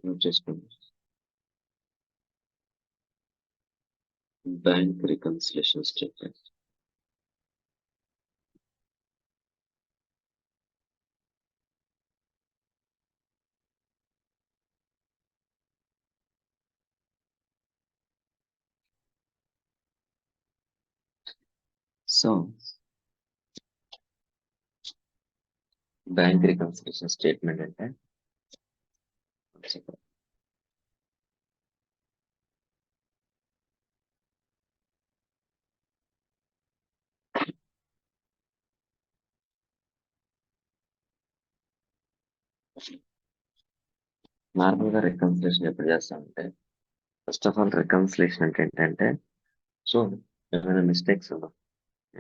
Note చేసుకోండి. Bank reconciliation statement. So bank reconciliation statement అంటే normal గా రికన్సిలేషన్ ఎప్పుడు చేస్తామంటే, ఫస్ట్ ఆఫ్ ఆల్ రికన్సిలేషన్ అంటే ఏంటంటే, సో ఏమైనా మిస్టేక్స్ ఉన్నా,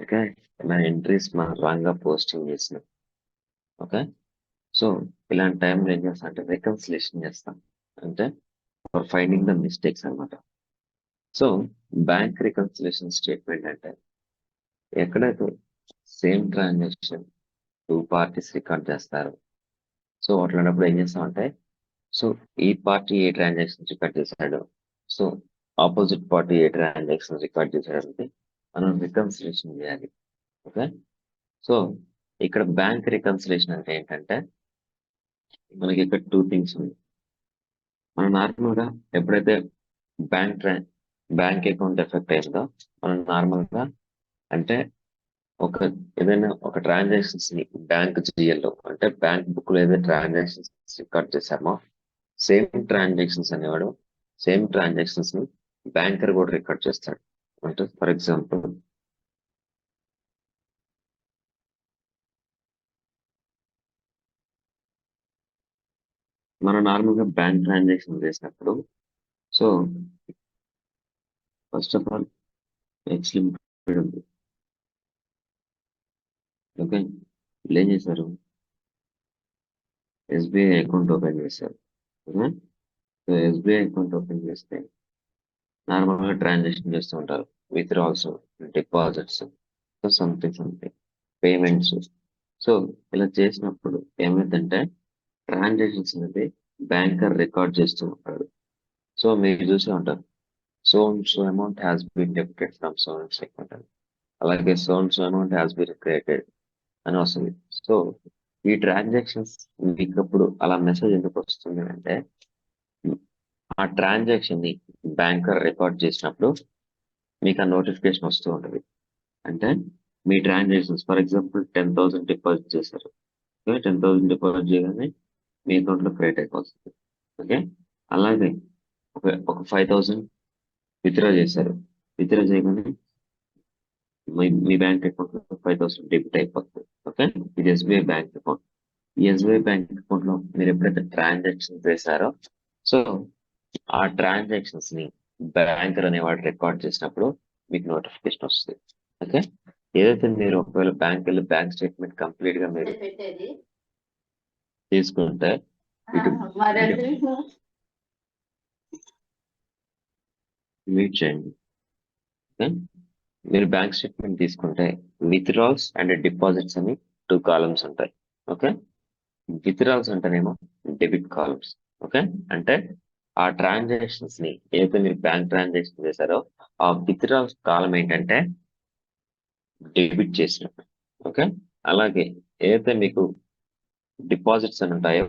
ఓకే, ఏమైనా ఎంట్రీస్ మనం రాంగ్ గా పోస్టింగ్ చేసినాం, ఓకే, సో ఇలాంటి టైంలో ఏం చేస్తాం అంటే రికన్సిలేషన్ చేస్తాం, అంటే ఫర్ ఫైండింగ్ ద మిస్టేక్స్ అనమాట. సో బ్యాంక్ రికన్సిలేషన్ స్టేట్మెంట్ అంటే ఎక్కడైతే same transaction two parties record చేస్తారు, సో అట్లాంటప్పుడు ఏం చేస్తామంటే, సో ఈ పార్టీ ఏ ట్రాన్సాక్షన్ రికార్డ్ చేశాడు, సో ఆపోజిట్ పార్టీ ఏ ట్రాన్సాక్షన్ రికార్డ్ చేశాడంటే మనం రికన్సిలేషన్ చేయాలి, ఓకే. సో ఇక్కడ బ్యాంక్ రికన్సిలేషన్ అంటే ఏంటంటే, మనకి ఇక్కడ టూ థింగ్స్ ఉంది. మనం నార్మల్ గా ఎప్పుడైతే బ్యాంక్ అకౌంట్ ఎఫెక్ట్ అయిందో, మనం నార్మల్ గా అంటే ఏదైనా ఒక ట్రాన్సాక్షన్స్ ని బ్యాంక్ జిఎల్లో అంటే బ్యాంక్ బుక్ లో ఏదైతే ట్రాన్సాక్షన్స్ రికార్డ్ చేశామో, సేమ్ ట్రాన్సాక్షన్స్ అనేవాడు సేమ్ ట్రాన్సాక్షన్స్ ని బ్యాంకర్ కూడా రికార్డ్ చేస్తాడు. అంటే ఫర్ ఎగ్జాంపుల్ మనం నార్మల్ గా బ్యాంక్ ట్రాన్సాక్షన్ చేసినప్పుడు, so first of all X limited ఉంది, ఓకే, వీళ్ళు ఏం చేశారు, ఎస్బీఐ అకౌంట్ ఓపెన్ చేశారు, okay. So SBI account open చేస్తే నార్మల్ గా ట్రాన్సాక్షన్ చేస్తూ ఉంటారు, withdrawals, deposits, so something payments. So ఇలా చేసినప్పుడు ఏమైందంటే ట్రాన్సాక్షన్స్ అనేది బ్యాంకర్ రికార్డ్ చేస్తూ ఉంటాడు. సో మీరు చూసే ఉంటారు, so amount has been debited from so account, అలాగే so amount has been credited అని వస్తుంది. సో ఈ ట్రాన్సాక్షన్స్ మీకు అప్పుడు అలా మెసేజ్ ఎందుకు వస్తుంది అంటే, ఆ ట్రాన్సాక్షన్ ని బ్యాంకర్ రికార్డ్ చేసినప్పుడు మీకు ఆ నోటిఫికేషన్ వస్తూ ఉంటుంది. అంటే మీ ట్రాన్సాక్షన్స్ ఫర్ ఎగ్జాంపుల్ 10,000 డిపాజిట్ చేశారు, 10,000 డిపాజిట్ చేయగానే మీ అకౌంట్ లో క్రియేట్ అయిపోతుంది, ఓకే. అలాగే ఒక 5,000 విత్డ్రా చేశారు, విత్డ్రా చేయగానే మీ బ్యాంక్ అకౌంట్ లో 5,000 డెబిట్ అయిపోతుంది, ఓకే. ఇది ఎస్బీఐ బ్యాంక్ అకౌంట్. ఈ ఎస్బీఐ బ్యాంక్ అకౌంట్ లో మీరు ఎప్పుడైతే ట్రాన్సాక్షన్ చేశారో, సో ఆ ట్రాన్సాక్షన్స్ ని బ్యాంకర్ అనేవాడు రికార్డ్ చేసినప్పుడు మీకు నోటిఫికేషన్ వస్తుంది, ఓకే. ఏదైతే మీరు ఒకవేళ బ్యాంక్ వెళ్ళి బ్యాంక్ స్టేట్మెంట్ కంప్లీట్ గా మీరు తీసుకుంటే మీట్ చేయండి, ఓకే. మీరు బ్యాంక్ స్టేట్మెంట్ తీసుకుంటే విత్డ్రాల్స్ అండ్ డిపాజిట్స్ అని 2 కాలమ్స్ ఉంటాయి, ఓకే. విత్డ్రాల్స్ అంటేనేమో డెబిట్ కాలమ్స్, ఓకే. అంటే ఆ ట్రాన్సాక్షన్స్ ని ఏదైతే మీరు బ్యాంక్ ట్రాన్సాక్షన్ చేశారో ఆ విత్డ్రాల్స్ కాలం ఏంటంటే డెబిట్ చేసినట్టు, ఓకే. అలాగే ఏదైతే మీకు డిపాజిట్స్ అని ఉంటాయో